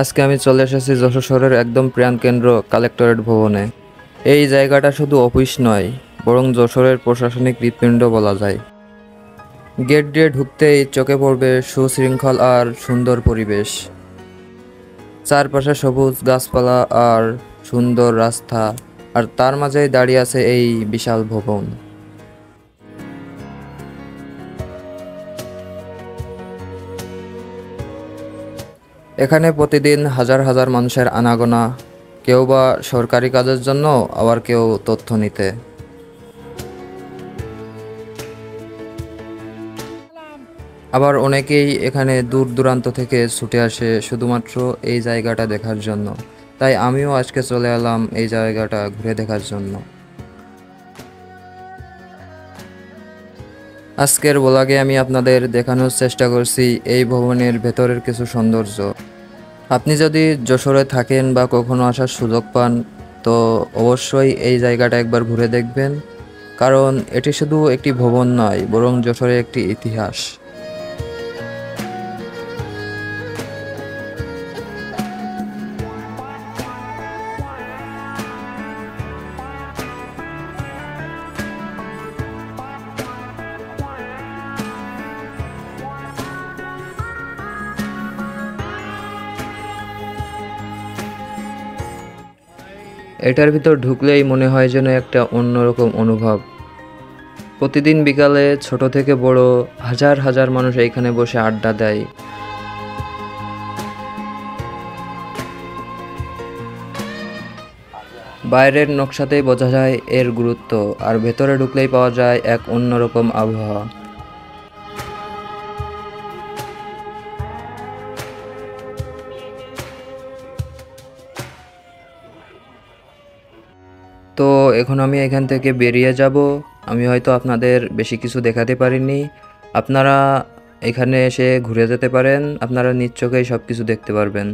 আজকে আমি চলে এসেছি যশোর শহরের একদম প্রাণকেন্দ্র কালেক্টরেট ভবনে। এই জায়গাটা শুধু অফিস নয়, বরং যশোরের প্রশাসনিক হৃৎপিণ্ড বলা যায়। গেট দিয়ে ঢুকতেই চোখে পড়বে সুশৃঙ্খল আর সুন্দর পরিবেশ। চারপাশে সবুজ গাছপালা আর সুন্দর রাস্তা, আর তার মাঝেই দাঁড়িয়ে আছে এই বিশাল ভবন। এখানে প্রতিদিন হাজার হাজার মানুষের আনাগোনা, কেউ বা সরকারি কাজের জন্য, আবার কেউ তথ্য নিতে। আবার অনেকেই এখানে দূর দূরান্ত থেকে ছুটে আসে শুধুমাত্র এই জায়গাটা দেখার জন্য। তাই আমিও আজকে চলে এলাম এই জায়গাটা ঘুরে দেখার জন্য। আজকের ব্লগে আমি আপনাদের দেখানোর চেষ্টা করছি এই ভবনের ভেতরের কিছু সৌন্দর্য। আপনি যদি যশোরে থাকেন বা কখনো আসার সুযোগ পান, তো অবশ্যই এই জায়গাটা একবার ঘুরে দেখবেন, কারণ এটি শুধু একটি ভবন নয়, বরং যশোরের একটি ইতিহাস। এটার ভিতর ঢুকলেই মনে হয় যেন একটা অন্যরকম অনুভব। প্রতিদিন বিকালে ছোট থেকে বড় হাজার হাজার মানুষ এইখানে বসে আড্ডা দেয়। বাইরের নকশাতেই বোঝা যায় এর গুরুত্ব, আর ভেতরে ঢুকলেই পাওয়া যায় এক অন্যরকম আবহাওয়া। তো এখন আমি এখান থেকে বেরিয়ে যাব। আমি হয়তো আপনাদের বেশি কিছু দেখাতে পারিনি। আপনারা এখানে এসে ঘুরে যেতে পারেন, আপনারা নিজ চোখেই সব কিছু দেখতে পারবেন।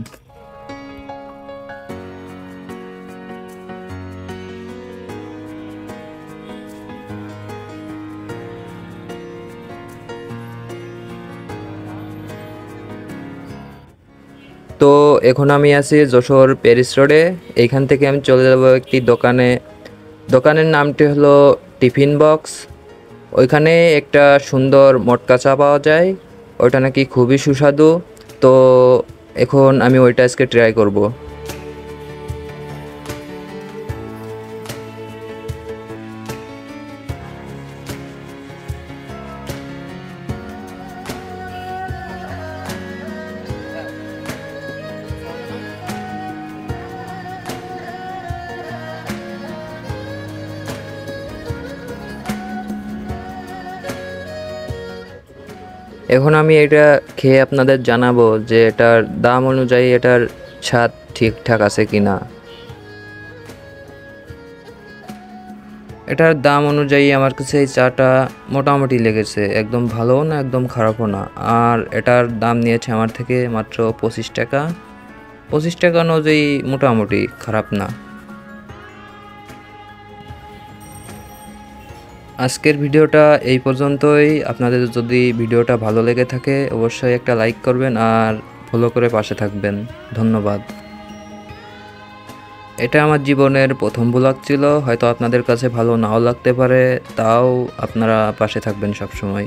তো এখন আমি আছি যশোর প্যারিস রোডে। এইখান থেকে আমি চলে যাব একটি দোকানে। দোকানের নামটি হলো টিফিন বক্স। ওইখানে একটা সুন্দর মটকা চা পাওয়া যায়, ওইটা নাকি খুবই সুস্বাদু। তো এখন আমি ওইটা আজকে ট্রাই করব। এখন আমি এটা খেয়ে আপনাদের জানাবো যে এটার দাম অনুযায়ী এটার স্বাদ ঠিকঠাক আছে কিনা। এটার দাম অনুযায়ী আমার কাছে এই চাটা মোটামুটি লেগেছে, একদম ভালোও না একদম খারাপও না। আর এটার দাম নিয়েছে আমার থেকে মাত্র 25 টাকা। 25 টাকা অনুযায়ী মোটামুটি খারাপ না। আজকের ভিডিওটা এই পর্যন্তই। আপনাদের যদি ভিডিওটা ভালো লেগে থাকে অবশ্যই একটা লাইক করবেন আর ফলো করে পাশে থাকবেন। ধন্যবাদ। এটা আমার জীবনের প্রথম ব্লগ ছিল, হয়তো আপনাদের কাছে ভালো নাও লাগতে পারে, তাও আপনারা পাশে থাকবেন সব সময়।